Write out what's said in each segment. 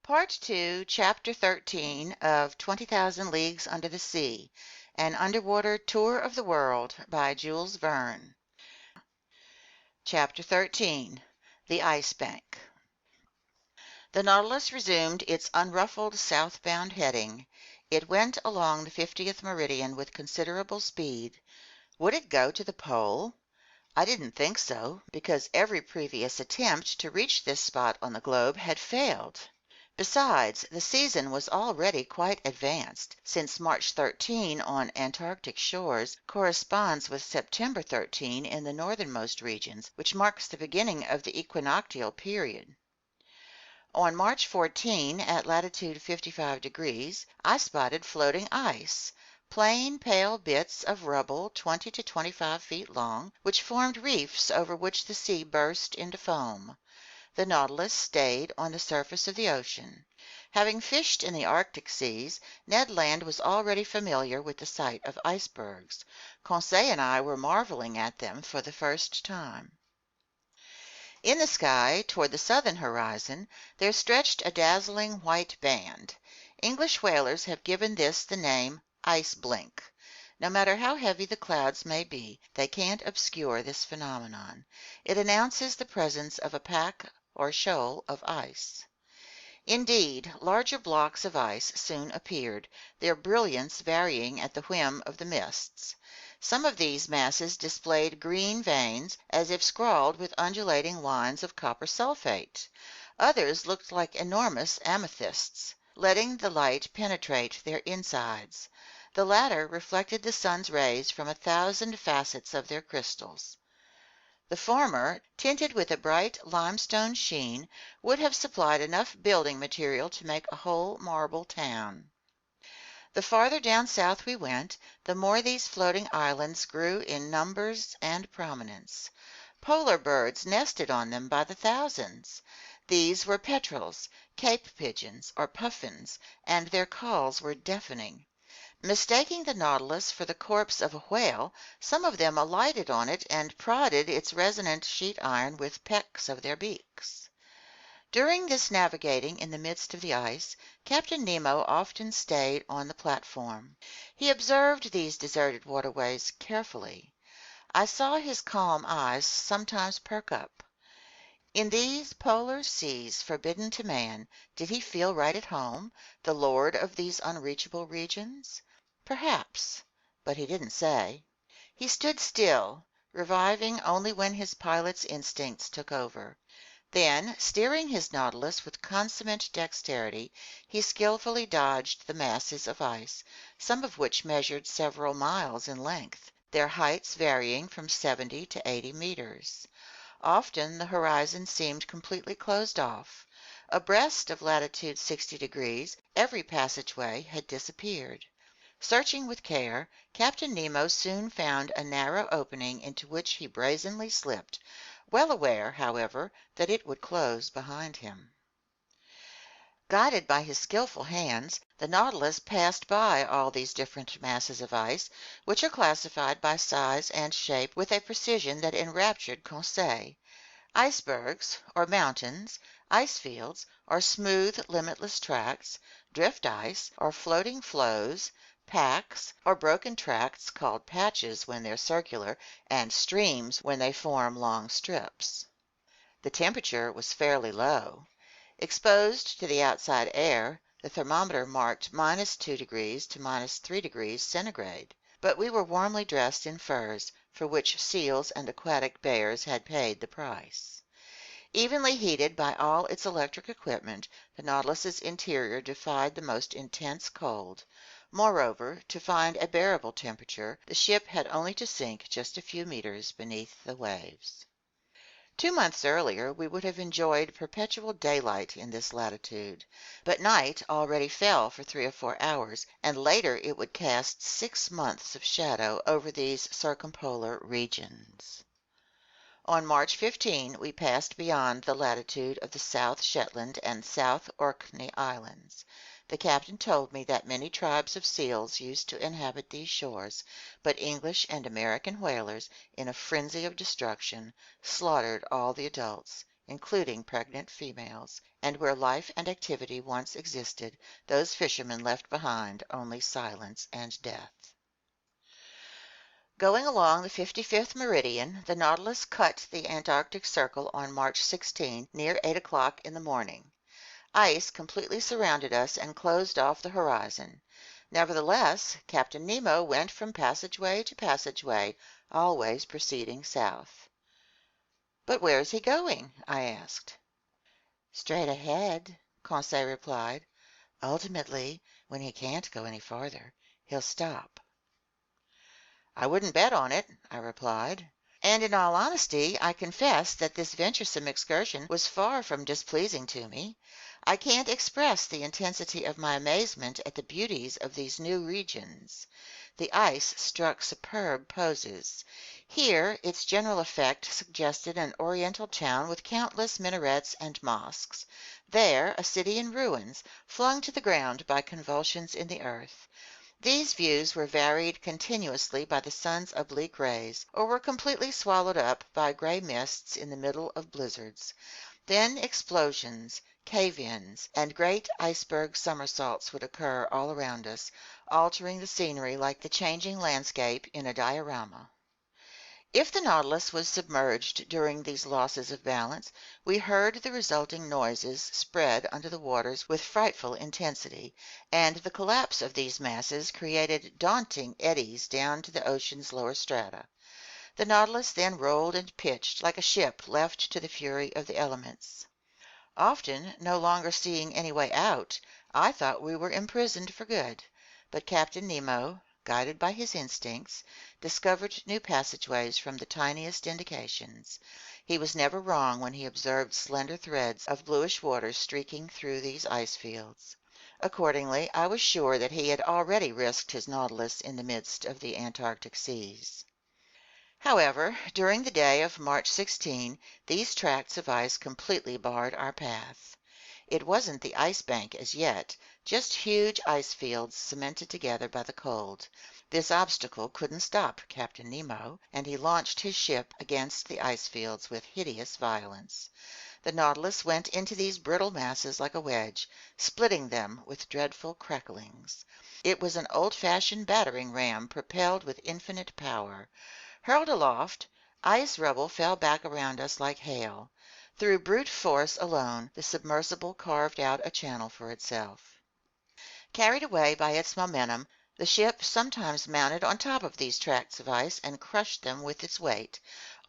Part 2, Chapter 13 of 20,000 Leagues Under the Sea, An Underwater Tour of the World by Jules Verne. Chapter 13, The Ice Bank. The Nautilus resumed its unruffled southbound heading. It went along the 50th meridian with considerable speed. Would it go to the pole? I didn't think so, because every previous attempt to reach this spot on the globe had failed. Besides, the season was already quite advanced, since March 13 on Antarctic shores corresponds with September 13 in the northernmost regions, which marks the beginning of the equinoctial period. On March 14, at latitude 55 degrees, I spotted floating ice, plain, pale bits of rubble 20 to 25 feet long, which formed reefs over which the sea burst into foam. The Nautilus stayed on the surface of the ocean. Having fished in the Arctic seas, Ned Land was already familiar with the sight of icebergs. Conseil and I were marveling at them for the first time. In the sky, toward the southern horizon, there stretched a dazzling white band. English whalers have given this the name ice blink. No matter how heavy the clouds may be, they can't obscure this phenomenon. It announces the presence of a pack or shoal of ice. Indeed, larger blocks of ice soon appeared, their brilliance varying at the whim of the mists. Some of these masses displayed green veins, as if scrawled with undulating lines of copper sulfate. Others looked like enormous amethysts, letting the light penetrate their insides. The latter reflected the sun's rays from 1,000 facets of their crystals. The former, tinted with a bright limestone sheen, would have supplied enough building material to make a whole marble town. The farther down south we went, the more these floating islands grew in numbers and prominence. Polar birds nested on them by the thousands. These were petrels, Cape pigeons, or puffins, and their calls were deafening. Mistaking the Nautilus for the corpse of a whale, some of them alighted on it and prodded its resonant sheet iron with pecks of their beaks. During this navigating in the midst of the ice, Captain Nemo often stayed on the platform. He observed these deserted waterways carefully. I saw his calm eyes sometimes perk up. In these polar seas forbidden to man, did he feel right at home, the lord of these unreachable regions? Perhaps, but he didn't say. He stood still, reviving only when his pilot's instincts took over. Then, steering his Nautilus with consummate dexterity, he skillfully dodged the masses of ice, some of which measured several miles in length, their heights varying from 70 to 80 meters. Often the horizon seemed completely closed off. Abreast of latitude 60 degrees, every passageway had disappeared. Searching with care, Captain Nemo soon found a narrow opening into which he brazenly slipped, well aware, however, that it would close behind him. Guided by his skillful hands, the Nautilus passed by all these different masses of ice, which are classified by size and shape with a precision that enraptured Conseil. Icebergs, or mountains, ice fields, or smooth, limitless tracts, drift ice, or floating floes, packs, or broken tracts called patches when they're circular, and streams when they form long strips. The temperature was fairly low. Exposed to the outside air, the thermometer marked -2 degrees to -3 degrees centigrade, but we were warmly dressed in furs, for which seals and aquatic bears had paid the price. Evenly heated by all its electric equipment, the Nautilus's interior defied the most intense cold. Moreover, to find a bearable temperature, the ship had only to sink just a few meters beneath the waves. 2 months earlier we would have enjoyed perpetual daylight in this latitude, but night already fell for 3 or 4 hours, and later it would cast 6 months of shadow over these circumpolar regions. On March 15 we passed beyond the latitude of the South Shetland and South Orkney Islands. The captain told me that many tribes of seals used to inhabit these shores, but English and American whalers, in a frenzy of destruction, slaughtered all the adults including pregnant females, and where life and activity once existed, those fishermen left behind only silence and death. Going along the 55th meridian, the Nautilus cut the Antarctic Circle on March 16 near 8 o'clock in the morning. Ice completely surrounded us and closed off the horizon. Nevertheless, Captain Nemo went from passageway to passageway, always proceeding south. "But where is he going?" I asked. "Straight ahead," Conseil replied. "Ultimately, when he can't go any farther, he'll stop." "I wouldn't bet on it," I replied. And in all honesty, I confess that this venturesome excursion was far from displeasing to me. I can't express the intensity of my amazement at the beauties of these new regions. The ice struck superb poses. Here its general effect suggested an oriental town with countless minarets and mosques. There a city in ruins, flung to the ground by convulsions in the earth. These views were varied continuously by the sun's oblique rays, or were completely swallowed up by gray mists in the middle of blizzards. Then explosions, cave-ins, and great iceberg somersaults would occur all around us, altering the scenery like the changing landscape in a diorama. If the Nautilus was submerged during these losses of balance, we heard the resulting noises spread under the waters with frightful intensity, and the collapse of these masses created daunting eddies down to the ocean's lower strata. The Nautilus then rolled and pitched like a ship left to the fury of the elements. Often, no longer seeing any way out, I thought we were imprisoned for good, but Captain Nemo, guided by his instincts, discovered new passageways from the tiniest indications. He was never wrong when he observed slender threads of bluish water streaking through these ice fields. Accordingly, I was sure that he had already risked his Nautilus in the midst of the Antarctic seas. However, during the day of March 16, these tracts of ice completely barred our path. It wasn't the ice bank as yet, just huge ice fields cemented together by the cold. This obstacle couldn't stop Captain Nemo, and he launched his ship against the ice fields with hideous violence. The Nautilus went into these brittle masses like a wedge, splitting them with dreadful cracklings. It was an old-fashioned battering ram propelled with infinite power. Hurled aloft, ice rubble fell back around us like hail. Through brute force alone, the submersible carved out a channel for itself. Carried away by its momentum, the ship sometimes mounted on top of these tracts of ice and crushed them with its weight,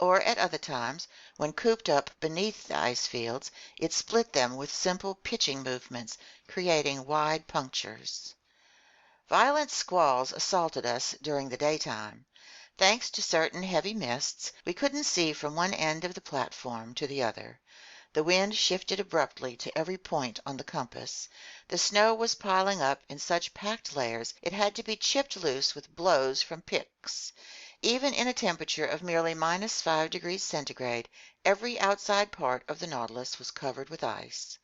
or at other times, when cooped up beneath the ice fields, it split them with simple pitching movements, creating wide punctures. Violent squalls assaulted us during the daytime. Thanks to certain heavy mists, we couldn't see from one end of the platform to the other. The wind shifted abruptly to every point on the compass. The snow was piling up in such packed layers it had to be chipped loose with blows from picks. Even in a temperature of merely -5 degrees centigrade, every outside part of the Nautilus was covered with ice.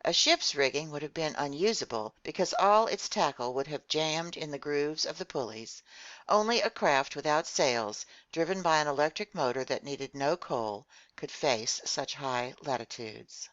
A ship's rigging would have been unusable because all its tackle would have jammed in the grooves of the pulleys. Only a craft without sails, driven by an electric motor that needed no coal, could face such high latitudes.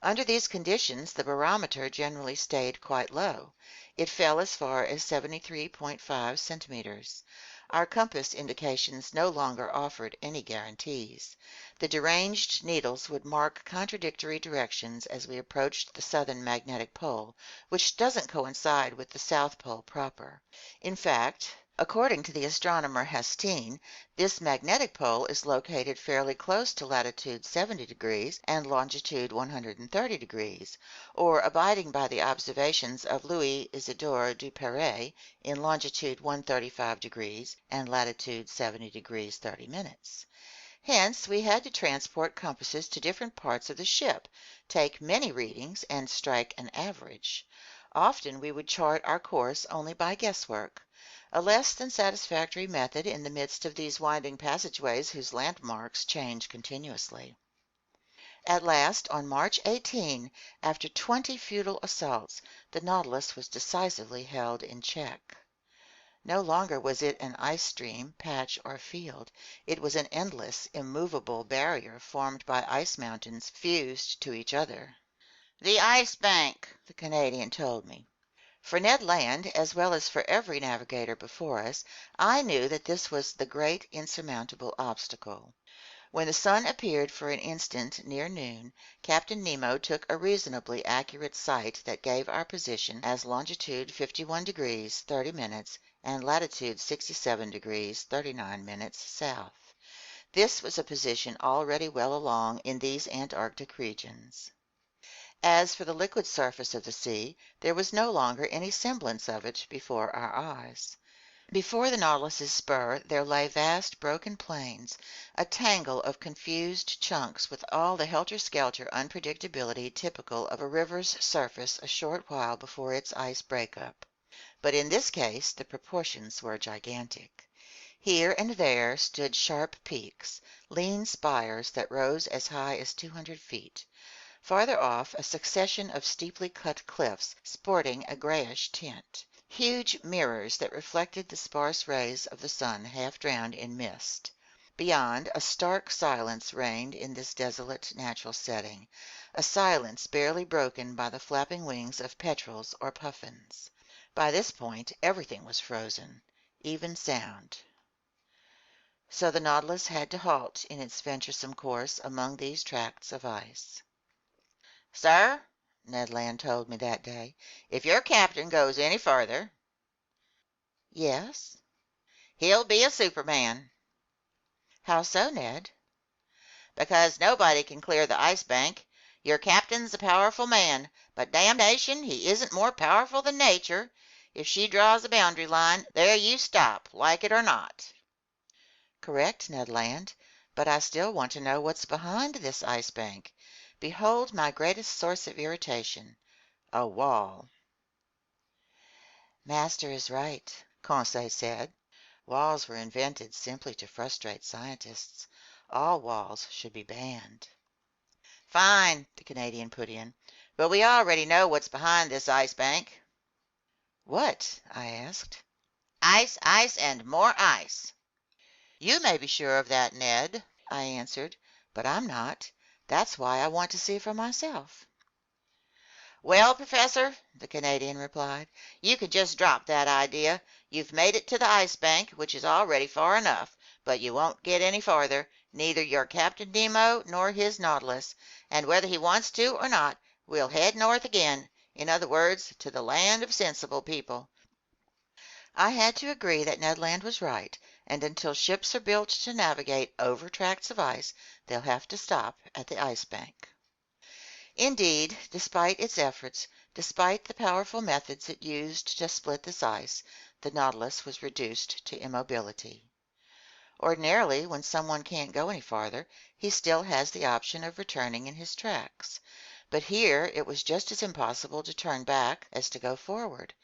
Under these conditions, the barometer generally stayed quite low. It fell as far as 73.5 centimeters. Our compass indications no longer offered any guarantees. The deranged needles would mark contradictory directions as we approached the southern magnetic pole, which doesn't coincide with the South Pole proper. In fact, according to the astronomer Hastin, this magnetic pole is located fairly close to latitude 70 degrees and longitude 130 degrees, or abiding by the observations of Louis Isidore Duperrey in longitude 135 degrees and latitude 70 degrees 30 minutes. Hence, we had to transport compasses to different parts of the ship, take many readings, and strike an average. Often we would chart our course only by guesswork, a less than satisfactory method in the midst of these winding passageways whose landmarks change continuously. At last, on March 18, after 20 futile assaults, the Nautilus was decisively held in check. No longer was it an ice stream, patch, or field. It was an endless, immovable barrier formed by ice mountains fused to each other. "The Ice Bank," the Canadian told me. For Ned Land, as well as for every navigator before us, I knew that this was the great insurmountable obstacle. When the sun appeared for an instant near noon, Captain Nemo took a reasonably accurate sight that gave our position as longitude 51 degrees 30 minutes and latitude 67 degrees 39 minutes south. This was a position already well along in these Antarctic regions. As for the liquid surface of the sea, there was no longer any semblance of it before our eyes. Before the Nautilus's spur there lay vast broken plains, a tangle of confused chunks with all the helter-skelter unpredictability typical of a river's surface a short while before its ice breakup. But in this case the proportions were gigantic. Here and there stood sharp peaks, lean spires that rose as high as 200 feet. Farther off, a succession of steeply cut cliffs sporting a grayish tint. Huge mirrors that reflected the sparse rays of the sun half drowned in mist. Beyond, a stark silence reigned in this desolate natural setting, a silence barely broken by the flapping wings of petrels or puffins. By this point, everything was frozen, even sound. So the Nautilus had to halt in its venturesome course among these tracts of ice. "Sir," Ned Land told me that day, "if your captain goes any further—" "Yes?" "He'll be a superman." "How so, Ned?" "Because nobody can clear the Ice Bank. Your captain's a powerful man, but damnation, he isn't more powerful than nature. If she draws a boundary line, there you stop, like it or not." "Correct, Ned Land, but I still want to know what's behind this Ice Bank. Behold my greatest source of irritation, a wall." "Master is right," Conseil said. "Walls were invented simply to frustrate scientists. All walls should be banned." "Fine," the Canadian put in, "but we already know what's behind this Ice Bank." "What?" I asked. "Ice, ice, and more ice." "You may be sure of that, Ned," I answered, "but I'm not. That's why I want to see for myself." "Well, Professor," the Canadian replied, "you can just drop that idea. You've made it to the Ice Bank, which is already far enough, but you won't get any farther, neither your Captain Nemo nor his Nautilus, and whether he wants to or not, we'll head north again, in other words, to the land of sensible people." I had to agree that Ned Land was right, and until ships are built to navigate over tracts of ice, they'll have to stop at the Ice Bank. Indeed, despite its efforts, despite the powerful methods it used to split this ice, the Nautilus was reduced to immobility. Ordinarily, when someone can't go any farther, he still has the option of returning in his tracks. But here it was just as impossible to turn back as to go forward,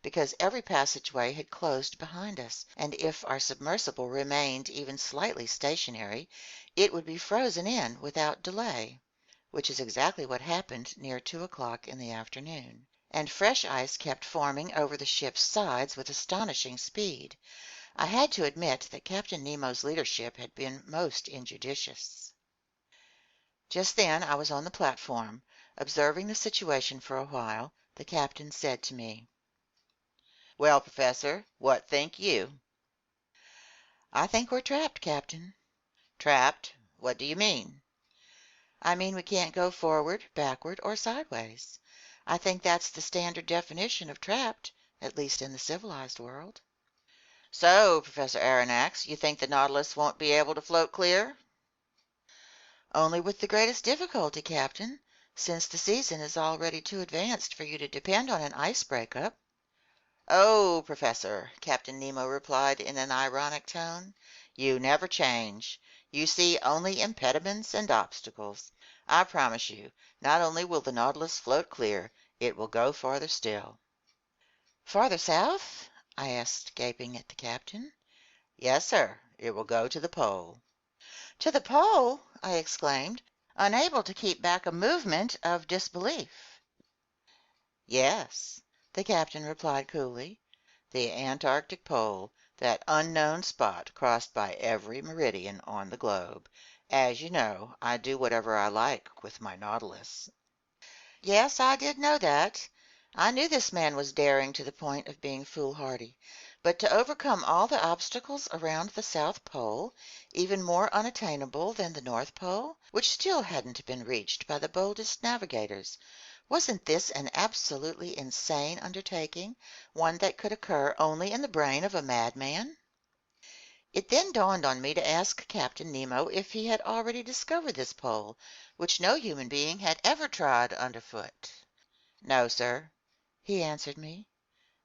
because every passageway had closed behind us, and if our submersible remained even slightly stationary, it would be frozen in without delay, which is exactly what happened near 2 o'clock in the afternoon. And fresh ice kept forming over the ship's sides with astonishing speed. I had to admit that Captain Nemo's leadership had been most injudicious. Just then I was on the platform. Observing the situation for a while, the captain said to me, "Well, Professor, what think you?" "I think we're trapped, Captain." "Trapped? What do you mean?" "I mean we can't go forward, backward, or sideways. I think that's the standard definition of trapped, at least in the civilized world." "So, Professor Aronnax, you think the Nautilus won't be able to float clear?" "Only with the greatest difficulty, Captain, since the season is already too advanced for you to depend on an ice breakup." "Oh, Professor," Captain Nemo replied in an ironic tone, "you never change. You see only impediments and obstacles. I promise you, not only will the Nautilus float clear, it will go farther still." "Farther south?" I asked, gaping at the captain. "Yes, sir. It will go to the pole." "To the pole!" I exclaimed, unable to keep back a movement of disbelief. "Yes," the captain replied coolly. The Antarctic pole, that unknown spot crossed by every meridian on the globe. As you know, I do whatever I like with my Nautilus. Yes, I did know that. I knew this man was daring to the point of being foolhardy. But to overcome all the obstacles around the South Pole, even more unattainable than the North Pole, which still hadn't been reached by the boldest navigators, wasn't this an absolutely insane undertaking, one that could occur only in the brain of a madman? It then dawned on me to ask Captain Nemo if he had already discovered this pole, which no human being had ever trod underfoot. "No, sir," he answered me,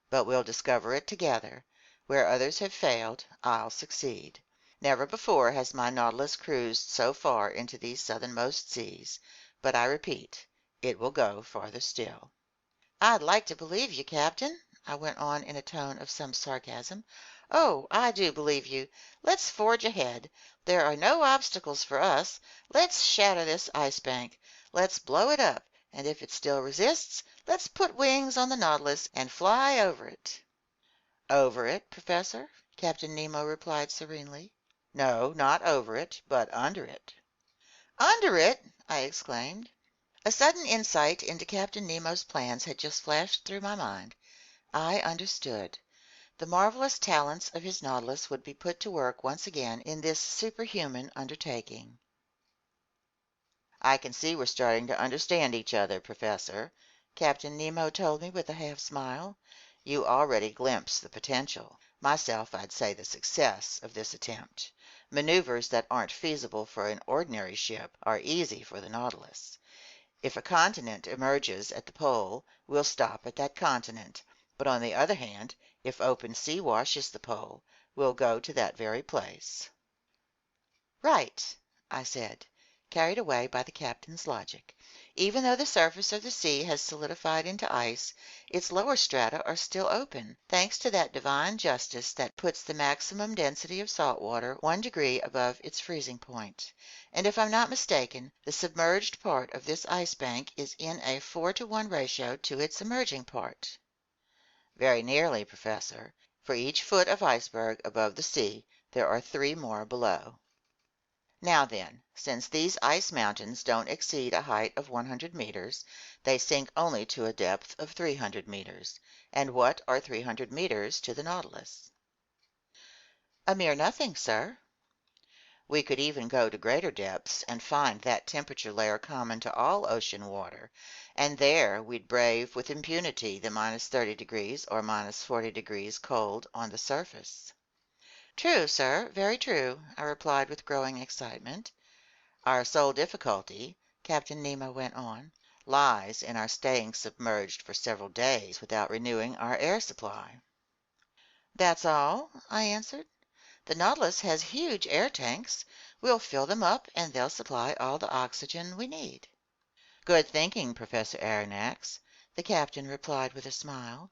"but we'll discover it together. Where others have failed, I'll succeed. Never before has my Nautilus cruised so far into these southernmost seas, but I repeat, it will go farther still." "I'd like to believe you, Captain," I went on in a tone of some sarcasm. "Oh, I do believe you. Let's forge ahead. There are no obstacles for us. Let's shatter this ice bank. Let's blow it up, and if it still resists, let's put wings on the Nautilus and fly over it." "Over it, Professor?" Captain Nemo replied serenely. "No, not over it, but under it." "Under it!" I exclaimed. A sudden insight into Captain Nemo's plans had just flashed through my mind. I understood. The marvelous talents of his Nautilus would be put to work once again in this superhuman undertaking. "I can see we're starting to understand each other, Professor," Captain Nemo told me with a half smile. "You already glimpse the potential, myself I'd say the success, of this attempt. Maneuvers that aren't feasible for an ordinary ship are easy for the Nautilus. If a continent emerges at the pole, we'll stop at that continent, but on the other hand, if open sea washes the pole, we'll go to that very place." "Right," I said, carried away by the captain's logic. "Even though the surface of the sea has solidified into ice, its lower strata are still open, thanks to that divine justice that puts the maximum density of salt water 1 degree above its freezing point. And if I'm not mistaken, the submerged part of this ice bank is in a 4-to-1 ratio to its emerging part." "Very nearly, Professor. For each foot of iceberg above the sea, there are 3 more below." Now then, since these ice mountains don't exceed a height of 100 meters, they sink only to a depth of 300 meters. And what are 300 meters to the Nautilus? "A mere nothing, sir." "We could even go to greater depths and find that temperature layer common to all ocean water, and there we'd brave with impunity the -30° or -40° cold on the surface." "True, sir, very true," I replied with growing excitement. "Our sole difficulty," Captain Nemo went on, "lies in our staying submerged for several days without renewing our air supply." "That's all?" I answered. "The Nautilus has huge air tanks. We'll fill them up, and they'll supply all the oxygen we need." "Good thinking, Professor Aronnax," the captain replied with a smile.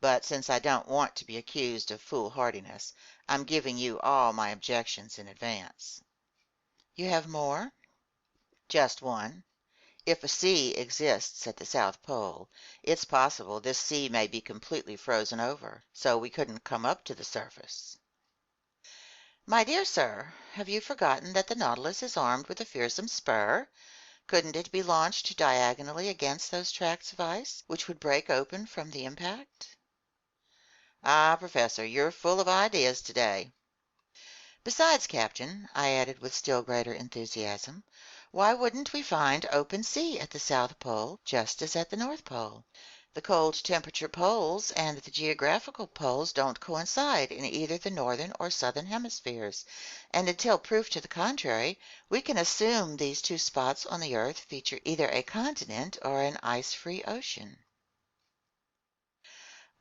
"But since I don't want to be accused of foolhardiness, I'm giving you all my objections in advance." "You have more?" "Just one. If a sea exists at the South Pole, it's possible this sea may be completely frozen over, so we couldn't come up to the surface." "My dear sir, have you forgotten that the Nautilus is armed with a fearsome spur? Couldn't it be launched diagonally against those tracts of ice, which would break open from the impact?" "Ah, Professor, you're full of ideas today." "Besides, Captain," I added with still greater enthusiasm, "why wouldn't we find open sea at the South Pole just as at the North Pole? The cold temperature poles and the geographical poles don't coincide in either the northern or southern hemispheres, and until proof to the contrary, we can assume these 2 spots on the earth feature either a continent or an ice-free ocean."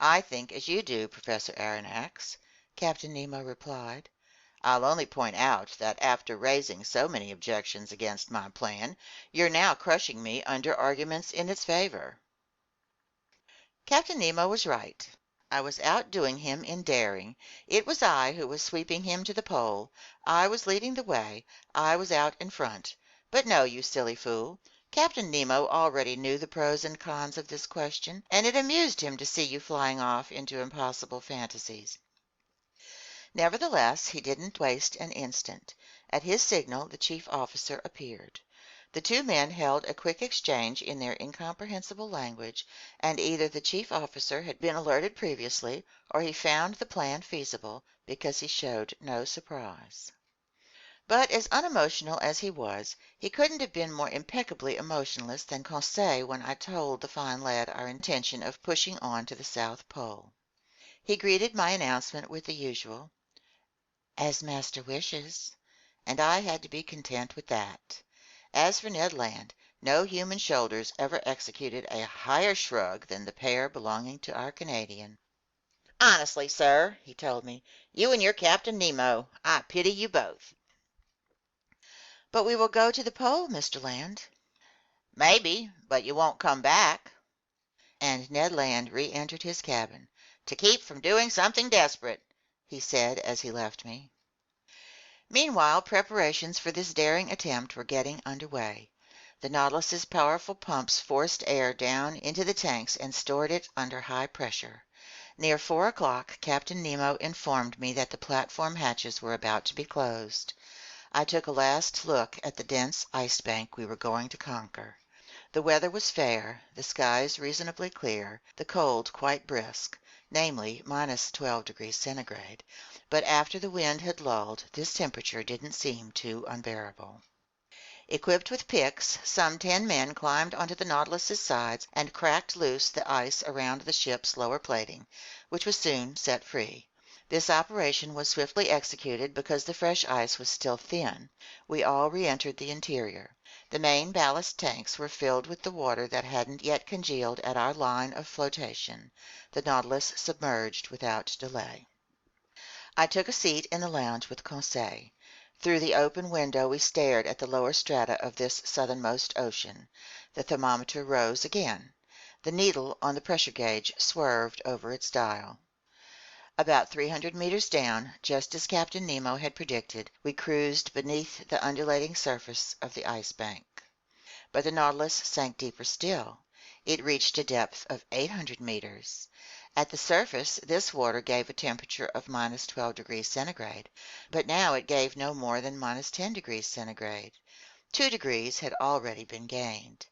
"I think as you do, Professor Aronnax," Captain Nemo replied. "I'll only point out that after raising so many objections against my plan, you're now crushing me under arguments in its favor." Captain Nemo was right. I was outdoing him in daring. It was I who was sweeping him to the pole. I was leading the way. I was out in front. But no, you silly fool. Captain Nemo already knew the pros and cons of this question, and it amused him to see you flying off into impossible fantasies. Nevertheless, he didn't waste an instant. At his signal, the chief officer appeared. The two men held a quick exchange in their incomprehensible language, and either the chief officer had been alerted previously, or he found the plan feasible, because he showed no surprise. But as unemotional as he was, he couldn't have been more impeccably emotionless than Conseil when I told the fine lad our intention of pushing on to the South Pole. He greeted my announcement with the usual, "As master wishes," and I had to be content with that. As for Ned Land, no human shoulders ever executed a higher shrug than the pair belonging to our Canadian. "Honestly, sir," he told me, "you and your Captain Nemo, I pity you both." "But we will go to the Pole, Mr. Land." "Maybe, but you won't come back." And Ned Land re-entered his cabin, "to keep from doing something desperate," he said as he left me. Meanwhile, preparations for this daring attempt were getting under way. The Nautilus's powerful pumps forced air down into the tanks and stored it under high pressure. Near 4 o'clock, Captain Nemo informed me that the platform hatches were about to be closed. I took a last look at the dense ice bank we were going to conquer. The weather was fair, the skies reasonably clear, the cold quite brisk, namely -12°C, but after the wind had lulled, this temperature didn't seem too unbearable. Equipped with picks, some 10 men climbed onto the Nautilus's sides and cracked loose the ice around the ship's lower plating, which was soon set free. This operation was swiftly executed because the fresh ice was still thin. We all re-entered the interior. The main ballast tanks were filled with the water that hadn't yet congealed at our line of flotation. The Nautilus submerged without delay. I took a seat in the lounge with Conseil. Through the open window we stared at the lower strata of this southernmost ocean. The thermometer rose again. The needle on the pressure gauge swerved over its dial. About 300 meters down, just as Captain Nemo had predicted, we cruised beneath the undulating surface of the ice bank. But the Nautilus sank deeper still. It reached a depth of 800 meters. At the surface, this water gave a temperature of -12°C, but now it gave no more than -10°C. 2 degrees had already been gained.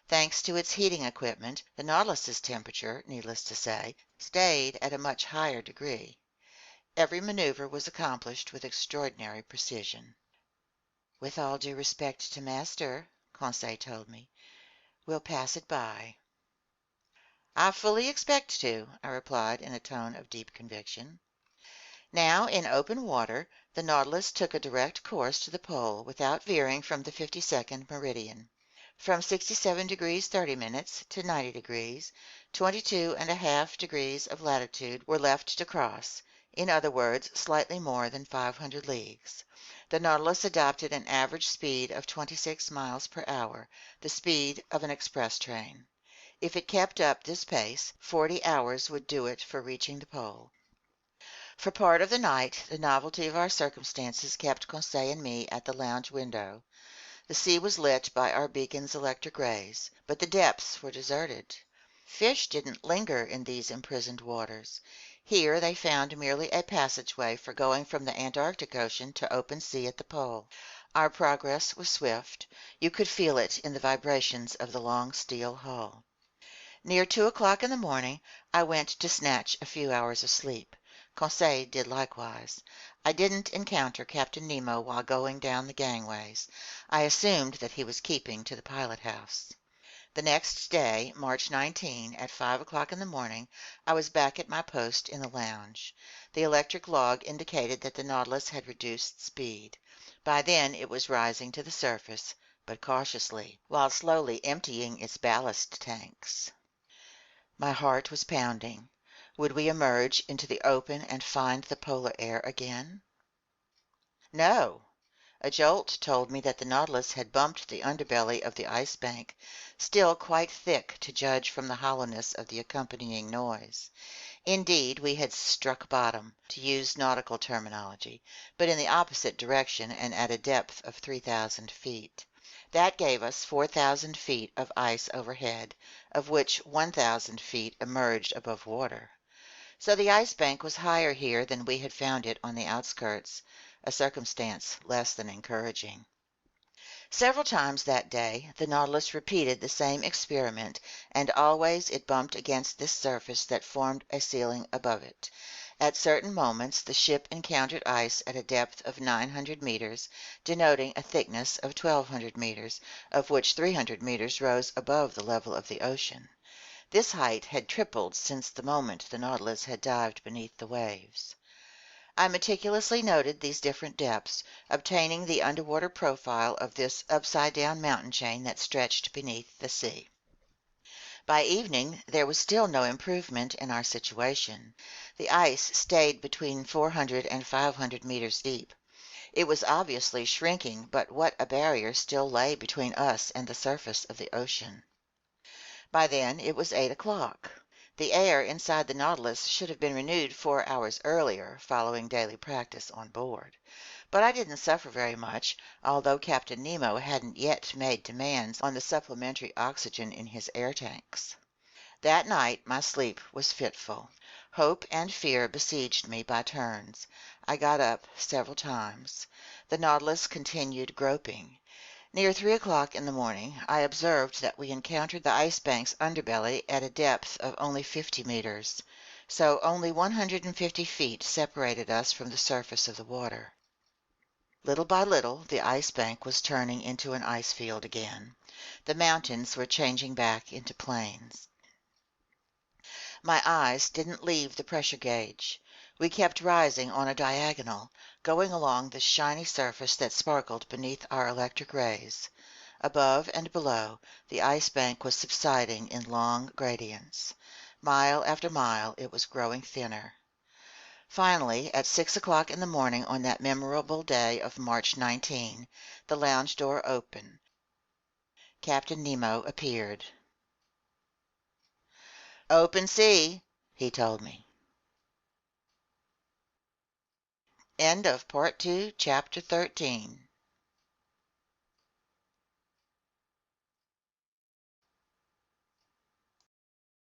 Thanks to its heating equipment, the Nautilus's temperature, needless to say, stayed at a much higher degree. Every maneuver was accomplished with extraordinary precision. "With all due respect to master," Conseil told me, "we'll pass it by." "I fully expect to," I replied in a tone of deep conviction. Now, in open water, the Nautilus took a direct course to the pole without veering from the 52nd meridian. From 67 degrees 30 minutes to 90 degrees, 22½ degrees of latitude were left to cross, in other words, slightly more than 500 leagues. The Nautilus adopted an average speed of 26 miles per hour, the speed of an express train. If it kept up this pace, 40 hours would do it for reaching the pole. For part of the night, the novelty of our circumstances kept Conseil and me at the lounge window. The sea was lit by our beacon's electric rays, but the depths were deserted. Fish didn't linger in these imprisoned waters. Here they found merely a passageway for going from the Antarctic Ocean to open sea at the pole. Our progress was swift. You could feel it in the vibrations of the long steel hull. Near 2 o'clock in the morning, I went to snatch a few hours of sleep. Conseil did likewise. I didn't encounter Captain Nemo while going down the gangways. I assumed that he was keeping to the pilot house. The next day, March 19, at 5 o'clock in the morning, I was back at my post in the lounge. The electric log indicated that the Nautilus had reduced speed. By then it was rising to the surface, but cautiously, while slowly emptying its ballast tanks. My heart was pounding. Would we emerge into the open and find the polar air again? No. A jolt told me that the Nautilus had bumped the underbelly of the ice bank, still quite thick to judge from the hollowness of the accompanying noise. Indeed, we had struck bottom, to use nautical terminology, but in the opposite direction and at a depth of 3,000 feet. That gave us 4,000 feet of ice overhead, of which 1,000 feet emerged above water. So the Ice Bank was higher here than we had found it on the outskirts, a circumstance less than encouraging. Several times that day the Nautilus repeated the same experiment, and always it bumped against this surface that formed a ceiling above it. At certain moments the ship encountered ice at a depth of 900 meters, denoting a thickness of 1,200 meters, of which 300 meters rose above the level of the ocean. This height had tripled since the moment the Nautilus had dived beneath the waves. I meticulously noted these different depths, obtaining the underwater profile of this upside-down mountain chain that stretched beneath the sea. By evening there was still no improvement in our situation. The ice stayed between 400 and 500 meters deep. It was obviously shrinking, but what a barrier still lay between us and the surface of the ocean. By then it was 8 o'clock. The air inside the Nautilus should have been renewed 4 hours earlier, following daily practice on board. But I didn't suffer very much, although Captain Nemo hadn't yet made demands on the supplementary oxygen in his air tanks. That night my sleep was fitful. Hope and fear besieged me by turns. I got up several times. The Nautilus continued groping. Near 3 o'clock in the morning, I observed that we encountered the Ice Bank's underbelly at a depth of only 50 meters, so only 150 feet separated us from the surface of the water. Little by little, the Ice Bank was turning into an ice field again. The mountains were changing back into plains. My eyes didn't leave the pressure gauge. We kept rising on a diagonal, going along the shiny surface that sparkled beneath our electric rays. Above and below, the Ice Bank was subsiding in long gradients. Mile after mile it was growing thinner. Finally, at 6 o'clock in the morning on that memorable day of March 19, the lounge door opened. Captain Nemo appeared. "Open sea," he told me. End of Part 2, Chapter 13.